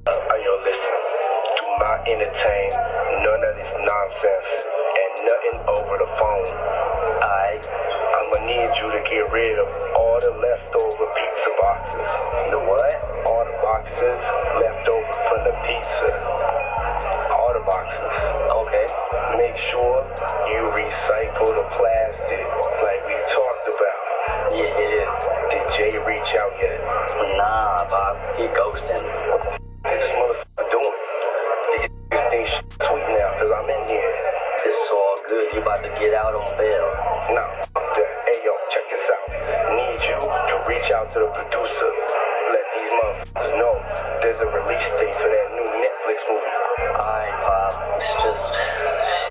Listen, do not entertain none of this nonsense and nothing over the phone. I'm gonna need you to get rid of all the leftover pizza boxes. The what? All the boxes left over from the pizza. All the boxes. Okay. Make sure you recycle the plastic like we talked about. Yeah. Did Jay reach out yet? Nah, Bob. He ghosting. What this motherfucker doing? This thing sweet now, cause I'm in here. It's all good. You about to get out on bail. No. Hey, yo, check this out. Need you to reach out to the producer. Let these motherfuckers know there's a release date for that new Netflix movie. Alright, Pop.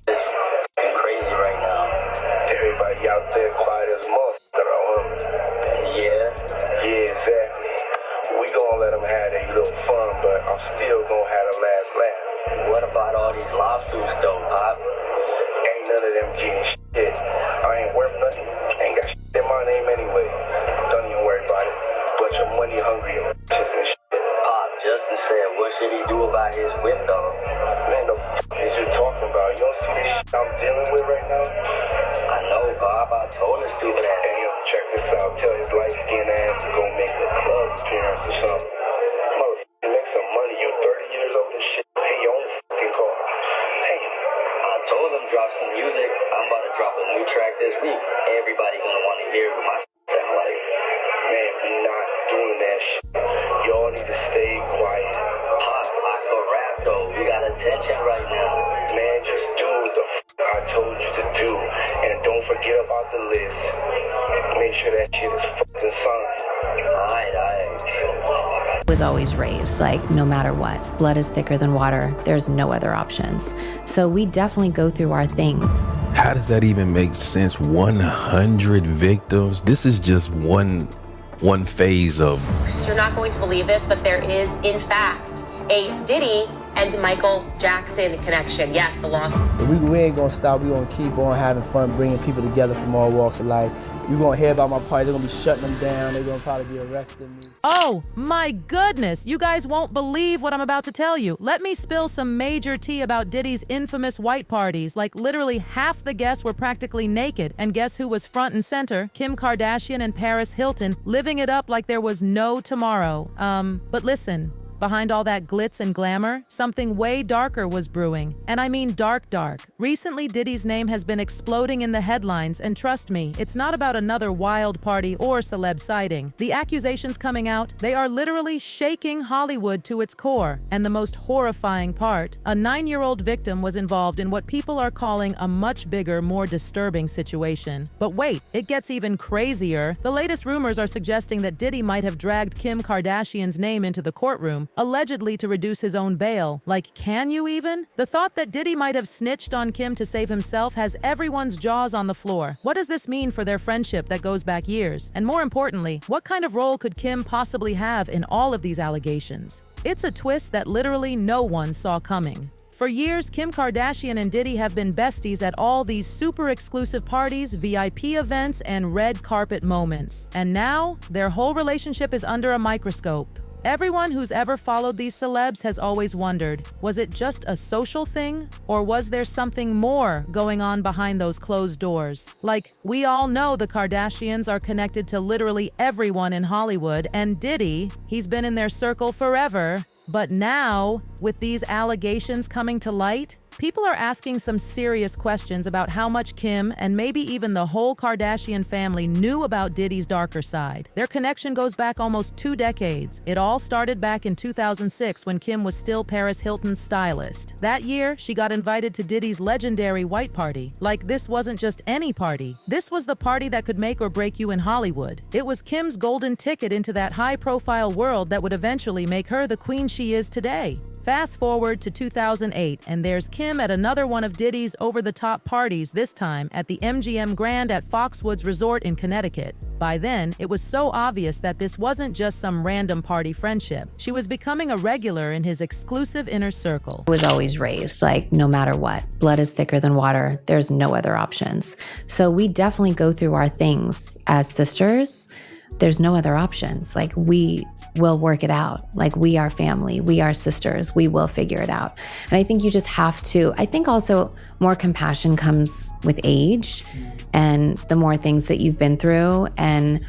It's crazy right now. Everybody out there quiet as a motherfucker, huh? Yeah, exactly. We gonna let them have their little fun, but I'm still gonna have the last laugh. What about all these lawsuits, though, Pop? Ain't none of them getting shit. I ain't worth nothing. Ain't got shit in my name anyway. Don't even worry about it. Bunch of money hungry and shit. Pop, Justin said, what should he do about his whip, though? Man, the f*** is you talking about? You don't see this shit I'm dealing with right now? I know, Bob. I told this stupid ass. Hey, yo, check this out. Tell his light-skinned ass to go make a club appearance or something. Motherfucker, make some money. You 30 years old and shit. Pay your own fucking car. Damn. I told him drop some music. I'm about to drop a new track this week. Everybody gonna want to hear what my sound like. Man, we not doing that shit. Y'all need to stay quiet. Pop, I can rap though. We got attention right now. Man, just do what the I told you to do. And don't forget about the list. Make sure that shit is fucking signed. Was always raised, like, no matter what. Blood is thicker than water. There's no other options. So we definitely go through our thing. How does that even make sense? 100 victims? This is just one phase of... You're not going to believe this, but there is, in fact, a Diddy and Michael Jackson connection. Yes, the loss. We ain't gonna stop. We gonna keep on having fun, bringing people together from all walks of life. You gonna hear about my party. They're gonna be shutting them down. They're gonna probably be arresting me. Oh my goodness, you guys won't believe what I'm about to tell you. Let me spill some major tea about Diddy's infamous white parties. Like, literally half the guests were practically naked. And guess who was front and center? Kim Kardashian and Paris Hilton, living it up like there was no tomorrow. But listen. Behind all that glitz and glamour, something way darker was brewing. And I mean dark. Recently, Diddy's name has been exploding in the headlines, and trust me, it's not about another wild party or celeb sighting. The accusations coming out, they are literally shaking Hollywood to its core. And the most horrifying part, a 9-year-old victim was involved in what people are calling a much bigger, more disturbing situation. But wait, it gets even crazier. The latest rumors are suggesting that Diddy might have dragged Kim Kardashian's name into the courtroom, allegedly to reduce his own bail. Like, can you even? The thought that Diddy might have snitched on Kim to save himself has everyone's jaws on the floor. What does this mean for their friendship that goes back years? And more importantly, what kind of role could Kim possibly have in all of these allegations? It's a twist that literally no one saw coming. For years, Kim Kardashian and Diddy have been besties at all these super exclusive parties, VIP events, and red carpet moments. And now, their whole relationship is under a microscope. Everyone who's ever followed these celebs has always wondered, was it just a social thing? Or was there something more going on behind those closed doors? Like, we all know the Kardashians are connected to literally everyone in Hollywood, and Diddy, he's been in their circle forever. But now, with these allegations coming to light, people are asking some serious questions about how much Kim and maybe even the whole Kardashian family knew about Diddy's darker side. Their connection goes back almost 2 decades. It all started back in 2006 when Kim was still Paris Hilton's stylist. That year, she got invited to Diddy's legendary white party. Like, this wasn't just any party. This was the party that could make or break you in Hollywood. It was Kim's golden ticket into that high-profile world that would eventually make her the queen she is today. Fast forward to 2008, and there's Kim at another one of Diddy's over-the-top parties, this time at the MGM Grand at Foxwoods Resort in Connecticut. By then, it was so obvious that this wasn't just some random party friendship. She was becoming a regular in his exclusive inner circle. Was always raised, like, no matter what. Blood is thicker than water. There's no other options. So we definitely go through our things as sisters. There's no other options. Like, we we'll work it out. Like, we are family, we are sisters, we will figure it out. And I think you just have to, I think also more compassion comes with age and the more things that you've been through. And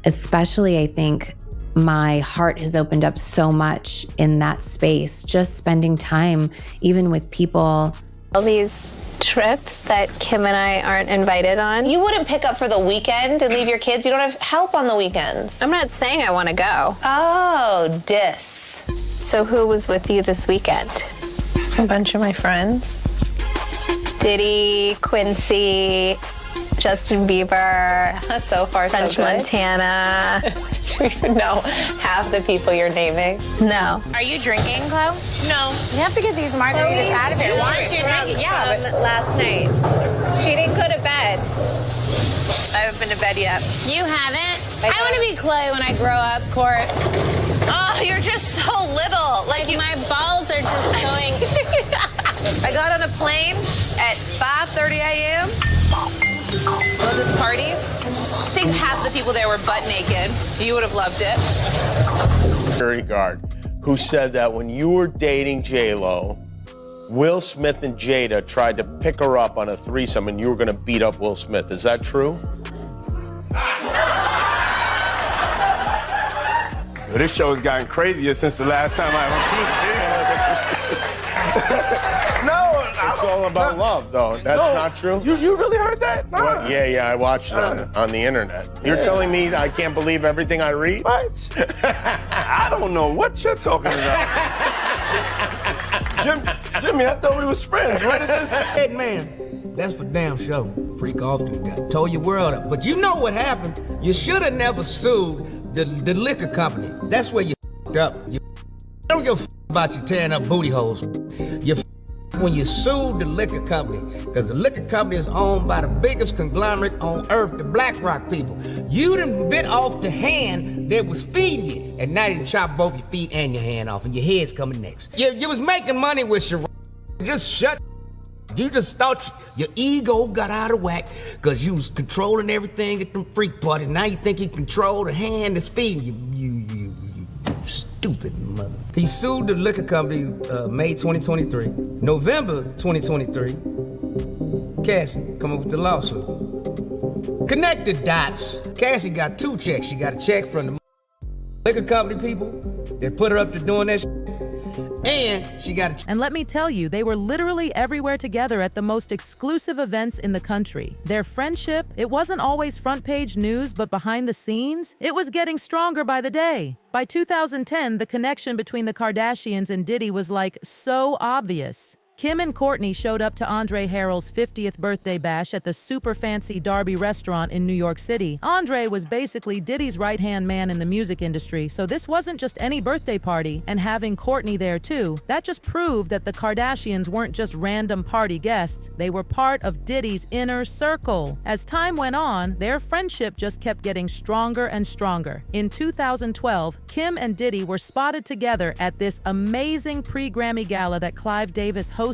especially, I think my heart has opened up so much in that space, just spending time even with people. All these trips that Kim and I aren't invited on. You wouldn't pick up for the weekend and leave your kids? You don't have help on the weekends. I'm not saying I want to go. Oh, dis. So who was with you this weekend? A bunch of my friends. Diddy, Quincy, Justin Bieber, So far, French so good. Montana. Do you know half the people you're naming? No. Are you drinking, Chloe? No. You have to get these margaritas out of here. Why aren't you drinking? Yeah, but Last night. She didn't go to bed. I haven't been to bed yet. you haven't. I want to be Chloe when I grow up, Court. Oh, you're just so little. Like My balls are just going. I got on a plane at 5:30 a.m. Well, this party, I think half the people there were butt naked. You would have loved it. Security guard who said that when you were dating J-Lo, Will Smith and Jada tried to pick her up on a threesome and you were going to beat up Will Smith. Is that true? This show has gotten crazier since the last time It's all about love, though. That's not true? You really heard that? Nah. What? Yeah, I watched it on the internet. You're telling me I can't believe everything I read? What? I don't know what you're talking about. Jimmy, I thought we was friends. What is this? Hey, man, that's for damn sure. Freak off and got tore your world up. But you know what happened? You should have never sued the liquor company. That's where you f***ed up. You don't give a f*** about you tearing up booty holes. You f*** when you sued the liquor company, because the liquor company is owned by the biggest conglomerate on earth, the BlackRock people. You done bit off the hand that was feeding you, and now you done chop both your feet and your hand off, and your head's coming next. You was making money with your just shut. You just thought your ego got out of whack because you was controlling everything at them freak parties. Now you think you control the hand that's feeding you. You stupid mother. He sued the liquor company May 2023. November 2023, Cassie come up with the lawsuit. Connect the dots. Cassie got 2 checks. She got a check from the liquor company people that put her up to doing that shit. And she got a And let me tell you, they were literally everywhere together at the most exclusive events in the country. Their friendship, it wasn't always front page news, but behind the scenes, it was getting stronger by the day. By 2010, the connection between the Kardashians and Diddy was like so obvious. Kim and Kourtney showed up to Andre Harrell's 50th birthday bash at the super fancy Darby restaurant in New York City. Andre was basically Diddy's right-hand man in the music industry, so this wasn't just any birthday party, and having Kourtney there too, that just proved that the Kardashians weren't just random party guests, they were part of Diddy's inner circle. As time went on, their friendship just kept getting stronger and stronger. In 2012, Kim and Diddy were spotted together at this amazing pre-Grammy gala that Clive Davis hosted.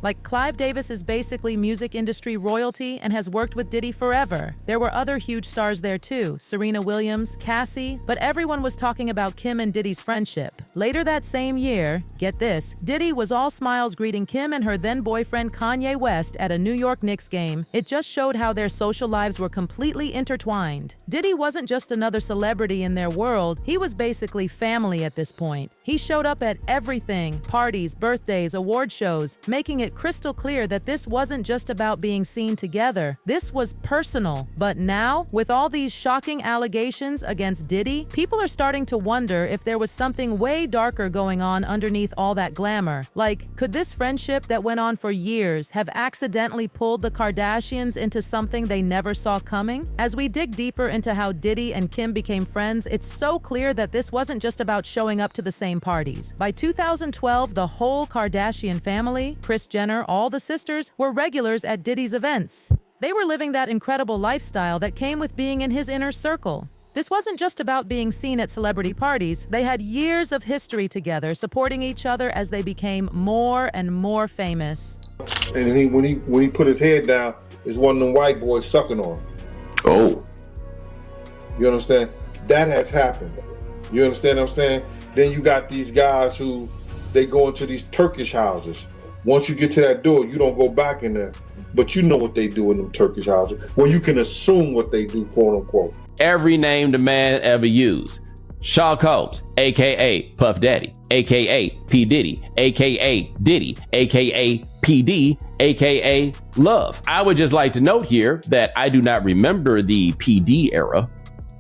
Like, Clive Davis is basically music industry royalty and has worked with Diddy forever. There were other huge stars there too, Serena Williams, Cassie, but everyone was talking about Kim and Diddy's friendship. Later that same year, get this, Diddy was all smiles greeting Kim and her then-boyfriend Kanye West at a New York Knicks game. It just showed how their social lives were completely intertwined. Diddy wasn't just another celebrity in their world, he was basically family at this point. He showed up at everything, parties, birthdays, award shows, making it crystal clear that this wasn't just about being seen together. This was personal. But now, with all these shocking allegations against Diddy, people are starting to wonder if there was something way darker going on underneath all that glamour. Like, could this friendship that went on for years have accidentally pulled the Kardashians into something they never saw coming? As we dig deeper into how Diddy and Kim became friends, it's so clear that this wasn't just about showing up to the same parties. By 2012, the whole Kardashian family, Kris Jenner, all the sisters, were regulars at Diddy's events. They were living that incredible lifestyle that came with being in his inner circle. This wasn't just about being seen at celebrity parties. They had years of history together, supporting each other as they became more and more famous. And when he put his head down, there's one of them white boys sucking on him. Oh. You understand? That has happened. You understand what I'm saying? Then you got these guys who, they go into these Turkish houses. Once you get to that door, you don't go back in there. But you know what they do in them Turkish houses. Well, you can assume what they do, quote unquote. Every name the man ever used. Sean Combs, AKA Puff Daddy, AKA P. Diddy, AKA Diddy, AKA PD, AKA Love. I would just like to note here that I do not remember the PD era.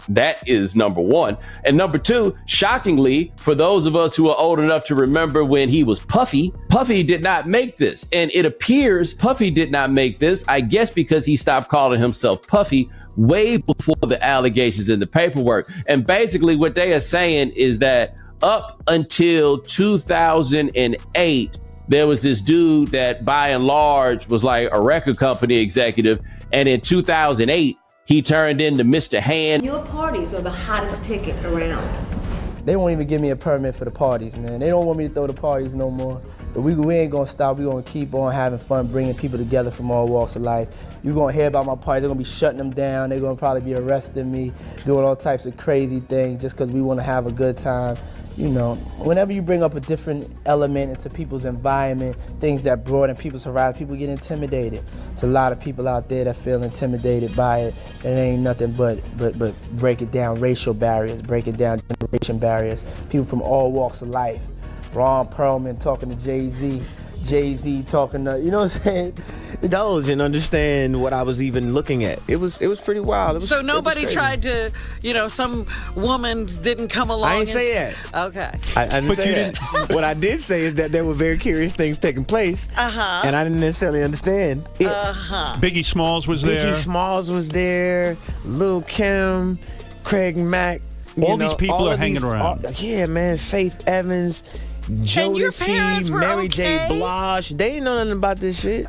That is number one. And number two, shockingly, for those of us who are old enough to remember when he was Puffy, Puffy did not make this. And it appears Puffy did not make this, I guess because he stopped calling himself Puffy way before the allegations in the paperwork. And basically what they are saying is that up until 2008, there was this dude that by and large was like a record company executive. And in 2008, he turned into Mr. Hand. Your parties are the hottest ticket around. They won't even give me a permit for the parties, man. They don't want me to throw the parties no more. But we ain't gonna stop. We gonna keep on having fun, bringing people together from all walks of life. You're gonna hear about my parties. They're gonna be shutting them down. They're gonna probably be arresting me, doing all types of crazy things just because we wanna have a good time. You know, whenever you bring up a different element into people's environment, things that broaden people's horizon, people get intimidated. There's a lot of people out there that feel intimidated by it. It ain't nothing but break it down, racial barriers, break it down, generation barriers. People from all walks of life. Ron Perlman talking to Jay-Z, Jay-Z talking to, you know what I'm saying? Indulge and understand what I was even looking at. It was pretty wild. So nobody tried to, you know, some woman didn't come along. I didn't say that. Okay. I didn't say that. What I did say is that there were very curious things taking place. And I didn't necessarily understand it. Biggie Smalls was there. Biggie Smalls was there. Lil' Kim, Craig Mack. All these people are hanging around. Yeah, man. Faith Evans. Jodeci, Mary J. Blige, they ain't know nothing about this shit.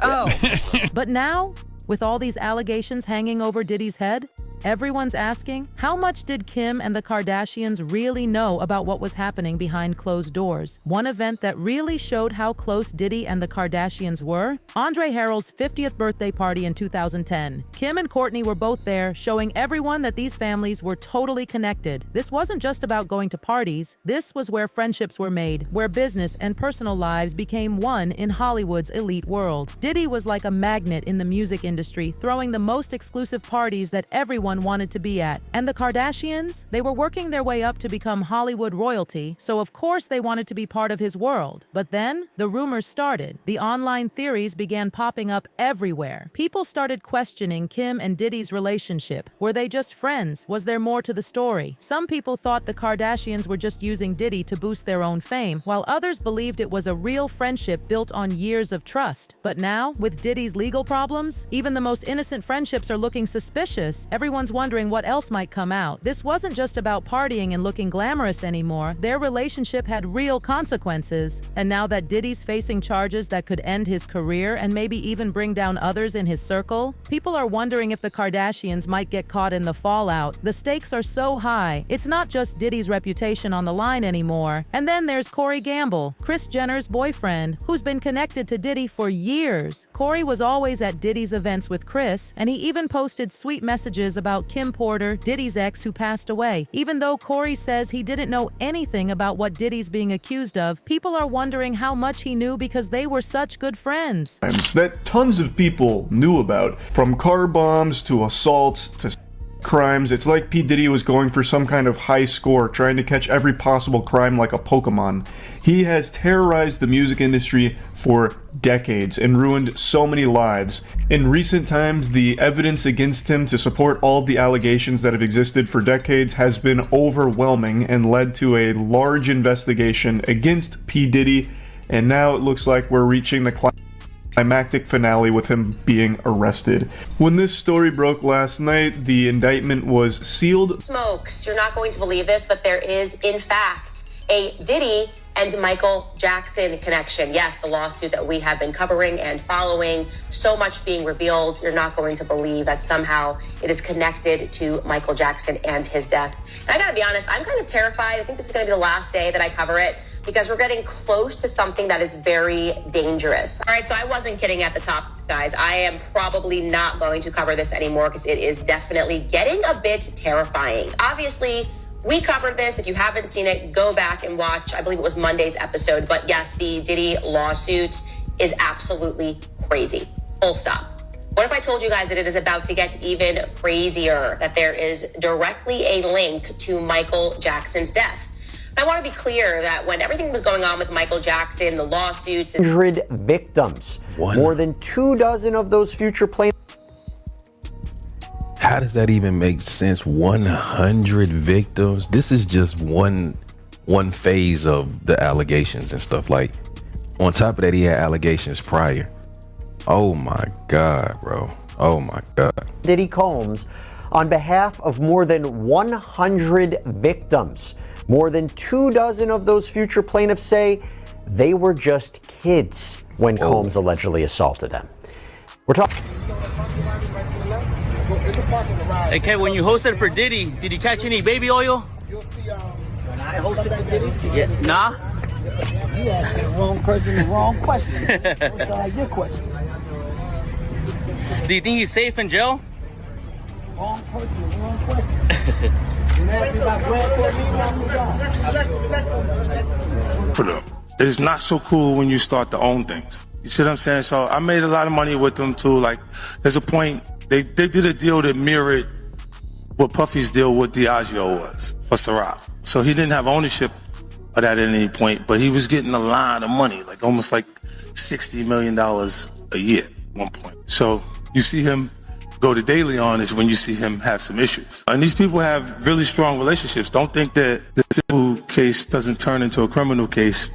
But now, with all these allegations hanging over Diddy's head, everyone's asking, how much did Kim and the Kardashians really know about what was happening behind closed doors? One event that really showed how close Diddy and the Kardashians were? Andre Harrell's 50th birthday party in 2010. Kim and Kourtney were both there, showing everyone that these families were totally connected. This wasn't just about going to parties. This was where friendships were made, where business and personal lives became one in Hollywood's elite world. Diddy was like a magnet in the music industry, throwing the most exclusive parties that everyone wanted to be at. And the Kardashians? They were working their way up to become Hollywood royalty, so of course they wanted to be part of his world. But then, the rumors started. The online theories began popping up everywhere. People started questioning Kim and Diddy's relationship. Were they just friends? Was there more to the story? Some people thought the Kardashians were just using Diddy to boost their own fame, while others believed it was a real friendship built on years of trust. But now, with Diddy's legal problems, even the most innocent friendships are looking suspicious. Everyone's wondering what else might come out. This wasn't just about partying and looking glamorous anymore. Their relationship had real consequences. And now that Diddy's facing charges that could end his career and maybe even bring down others in his circle, people are wondering if the Kardashians might get caught in the fallout. The stakes are so high. It's not just Diddy's reputation on the line anymore. And then there's Corey Gamble, Kris Jenner's boyfriend, who's been connected to Diddy for years. Corey was always at Diddy's events with Kris, and he even posted sweet messages about Kim Porter, Diddy's ex who passed away. Even though Corey says he didn't know anything about what Diddy's being accused of, people are wondering how much he knew because they were such good friends. That tons of people knew about, from car bombs to assaults to crimes. It's like P. Diddy was going for some kind of high score, trying to catch every possible crime like a Pokemon. He has terrorized the music industry for decades and ruined so many lives. In recent times, the evidence against him to support all of the allegations that have existed for decades has been overwhelming and led to a large investigation against P. Diddy, and now it looks like we're reaching the climactic finale with him being arrested. When this story broke last night, the indictment was sealed. Smokes, you're not going to believe this, but there is, in fact, a Diddy and Michael Jackson connection. Yes, the lawsuit that we have been covering and following, so much being revealed. You're not going to believe that somehow it is connected to Michael Jackson and his death. And I gotta be honest, I'm kind of terrified. I think this is gonna be the last day that I cover it, because we're getting close to something that is very dangerous. All right, so I wasn't kidding at the top, guys. I am probably not going to cover this anymore because it is definitely getting a bit terrifying. Obviously, We covered this. If you haven't seen it, go back and watch. I believe it was Monday's episode. But yes, the Diddy lawsuit is absolutely crazy. Full stop. What if I told you guys that it is about to get even crazier, that there is directly a link to Michael Jackson's death? I want to be clear that when everything was going on with Michael Jackson, the lawsuits... 100 victims. More than 24 of those future plaintiffs. How does that even make sense? 100 victims? This is just one phase of the allegations and stuff. Like, on top of that, he had allegations prior. Oh my God, bro. Oh my God. Diddy Combs on behalf of more than 100 victims. More than 24 of those future plaintiffs say they were just kids when Combs allegedly assaulted them. We're talking. Hey, Kev, when you hosted for Diddy, did you catch any baby oil? When I hosted for Diddy? Yeah. Nah? You asking the wrong person the wrong question. What's your question? Do you think he's safe in jail? Wrong person, wrong question. You asked me about For them. It's not so cool when you start to own things. You see what I'm saying? So I made a lot of money with them too. Like, there's a point, they did a deal that mirrored what Puffy's deal with Diageo was for Ciroc. So he didn't have ownership of that at any point, but he was getting a lot of money, like almost like $60 million a year at one point. So you see him go to Daily on is when you see him have some issues. And these people have really strong relationships. Don't think that the civil case doesn't turn into a criminal case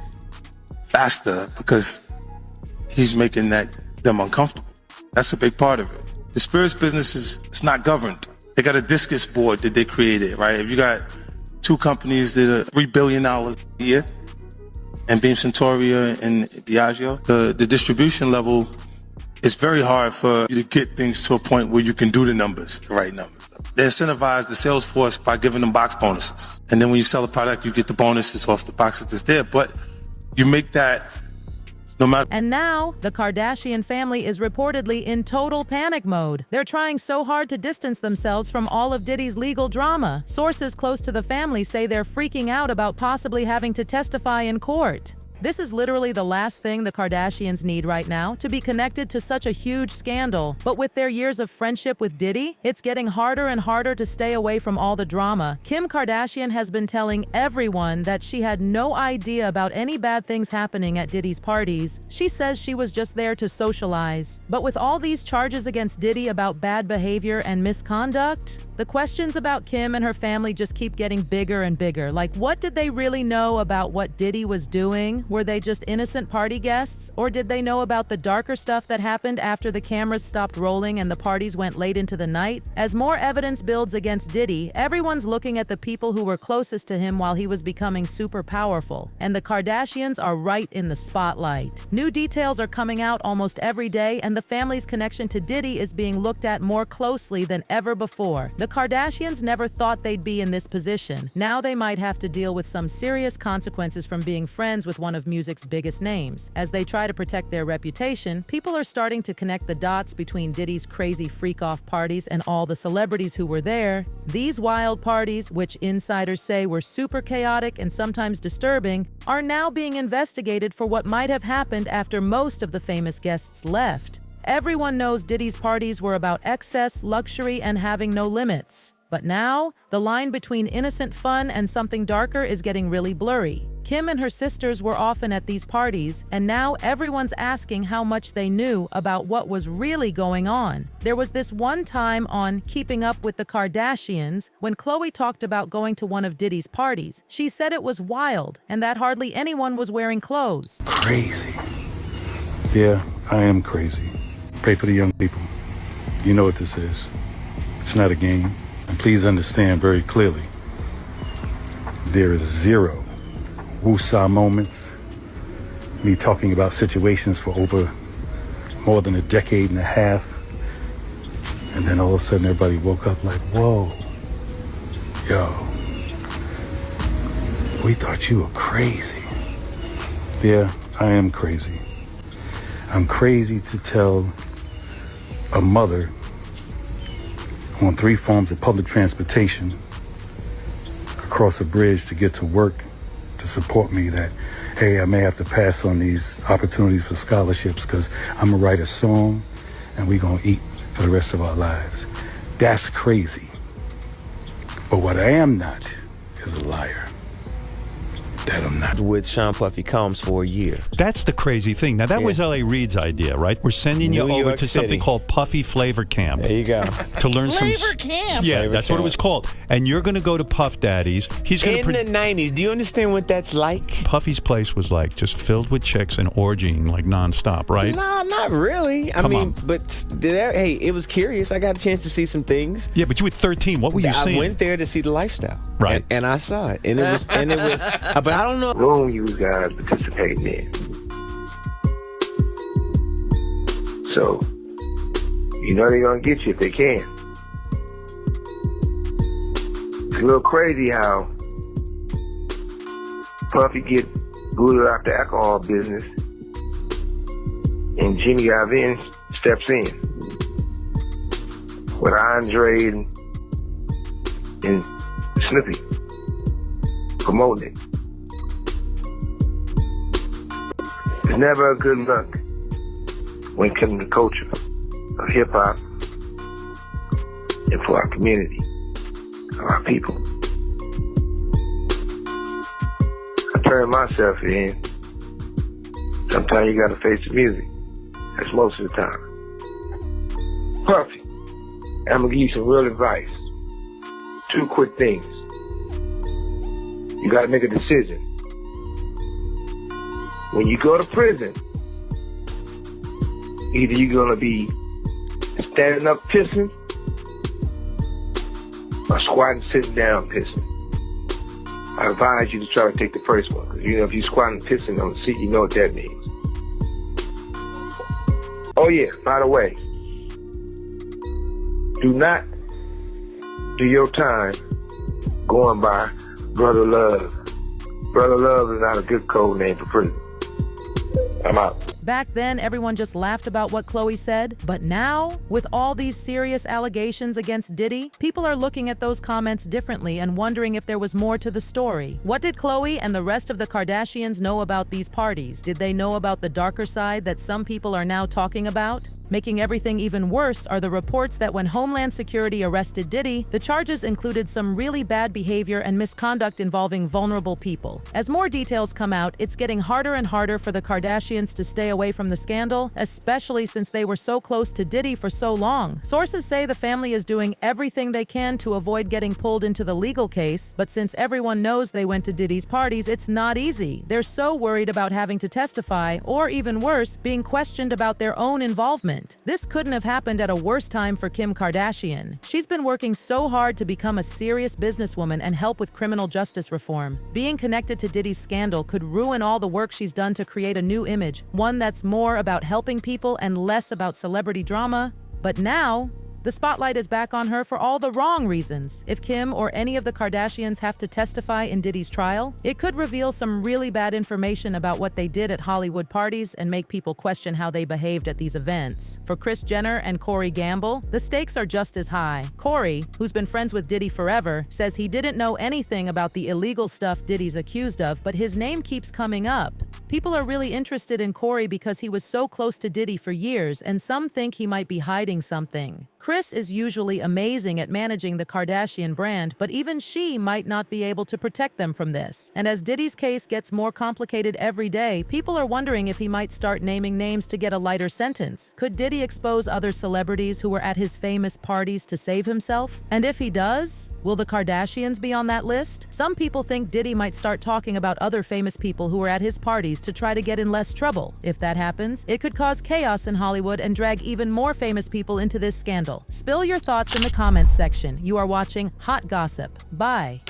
faster because he's making them uncomfortable. That's a big part of it. The spirits business it's not governed. They got a discus board that they created, right? If you got two companies that are $3 billion a year, and Beam Centauria and Diageo, the distribution level, it's very hard for you to get things to a point where you can do the numbers, the right numbers. They incentivize the sales force by giving them box bonuses. And then when you sell a product, you get the bonuses off the boxes that's there. But you make that no matter. And now, the Kardashian family is reportedly in total panic mode. They're trying so hard to distance themselves from all of Diddy's legal drama. Sources close to the family say they're freaking out about possibly having to testify in court. This is literally the last thing the Kardashians need right now, to be connected to such a huge scandal. But with their years of friendship with Diddy, it's getting harder and harder to stay away from all the drama. Kim Kardashian has been telling everyone that she had no idea about any bad things happening at Diddy's parties. She says she was just there to socialize. But with all these charges against Diddy about bad behavior and misconduct, the questions about Kim and her family just keep getting bigger and bigger. Like, what did they really know about what Diddy was doing? Were they just innocent party guests? Or did they know about the darker stuff that happened after the cameras stopped rolling and the parties went late into the night? As more evidence builds against Diddy, everyone's looking at the people who were closest to him while he was becoming super powerful. And the Kardashians are right in the spotlight. New details are coming out almost every day, and the family's connection to Diddy is being looked at more closely than ever before. The Kardashians never thought they'd be in this position. Now they might have to deal with some serious consequences from being friends with one of music's biggest names. As they try to protect their reputation, people are starting to connect the dots between Diddy's crazy freak-off parties and all the celebrities who were there. These wild parties, which insiders say were super chaotic and sometimes disturbing, are now being investigated for what might have happened after most of the famous guests left. Everyone knows Diddy's parties were about excess, luxury, and having no limits. But now, the line between innocent fun and something darker is getting really blurry. Kim and her sisters were often at these parties, and now everyone's asking how much they knew about what was really going on. There was this one time on Keeping Up with the Kardashians when Khloe talked about going to one of Diddy's parties. She said it was wild and that hardly anyone was wearing clothes. Crazy. Yeah, I am crazy. Pray for the young people. You know what this is. It's not a game. And please understand very clearly, there is zero woosah moments, me talking about situations for over more than a decade and a half, and then all of a sudden everybody woke up like, whoa, yo, we thought you were crazy. Yeah, I am crazy. I'm crazy to tell a mother on 3 forms of public transportation cross a bridge to get to work to support me that, hey, I may have to pass on these opportunities for scholarships because I'm going to write a song and we're going to eat for the rest of our lives. That's crazy. But what I am not is a liar. That I'm not. With Sean Puffy Combs for a year. That's the crazy thing. Now, that was L.A. Reid's idea, right? We're sending you over to something called Puffy Flavor Camp. There you go. To learn Flavor Camp. Yeah, Flavor that's Camp. what it was called. And you're going to go to Puff Daddy's. He's going In the 90s. Do you understand what that's like? Puffy's place was like just filled with chicks and orgying like nonstop, right? No, not really. I mean, but hey, it was curious. I got a chance to see some things. Yeah, but you were 13. What were you seeing? I went there to see the lifestyle. Right. And I saw it. And it was, but I don't know. Room you guys participating in. So, you know they're gonna get you if they can. It's a little crazy how Puffy get booted out the alcohol business and Jimmy Iovine steps in with Andre and Snoopy promoting it. It's never a good look when it comes to the culture of hip-hop and for our community, our people. I turn myself in. Sometimes you gotta face the music. That's most of the time. Puffy, I'm gonna give you some real advice. 2 quick things. You gotta make a decision. When you go to prison, either you're gonna be standing up pissing or squatting sitting down pissing. I advise you to try to take the first one, because if you're squatting pissing on the seat, you know what that means. Oh yeah, by the way, do not do your time going by Brother Love. Brother Love is not a good code name for prison. I'm out. Back then, everyone just laughed about what Khloe said. But now, with all these serious allegations against Diddy, people are looking at those comments differently and wondering if there was more to the story. What did Khloe and the rest of the Kardashians know about these parties? Did they know about the darker side that some people are now talking about? Making everything even worse are the reports that when Homeland Security arrested Diddy, the charges included some really bad behavior and misconduct involving vulnerable people. As more details come out, it's getting harder and harder for the Kardashians to stay away from the scandal, especially since they were so close to Diddy for so long. Sources say the family is doing everything they can to avoid getting pulled into the legal case, but since everyone knows they went to Diddy's parties, it's not easy. They're so worried about having to testify, or even worse, being questioned about their own involvement. This couldn't have happened at a worse time for Kim Kardashian. She's been working so hard to become a serious businesswoman and help with criminal justice reform. Being connected to Diddy's scandal could ruin all the work she's done to create a new image, one that's more about helping people and less about celebrity drama. But now, the spotlight is back on her for all the wrong reasons. If Kim or any of the Kardashians have to testify in Diddy's trial, it could reveal some really bad information about what they did at Hollywood parties and make people question how they behaved at these events. For Kris Jenner and Corey Gamble, the stakes are just as high. Corey, who's been friends with Diddy forever, says he didn't know anything about the illegal stuff Diddy's accused of, but his name keeps coming up. People are really interested in Corey because he was so close to Diddy for years, and some think he might be hiding something. Kris is usually amazing at managing the Kardashian brand, but even she might not be able to protect them from this. And as Diddy's case gets more complicated every day, people are wondering if he might start naming names to get a lighter sentence. Could Diddy expose other celebrities who were at his famous parties to save himself? And if he does, will the Kardashians be on that list? Some people think Diddy might start talking about other famous people who were at his parties to try to get in less trouble. If that happens, it could cause chaos in Hollywood and drag even more famous people into this scandal. Spill your thoughts in the comments section. You are watching Hot Gossip. Bye.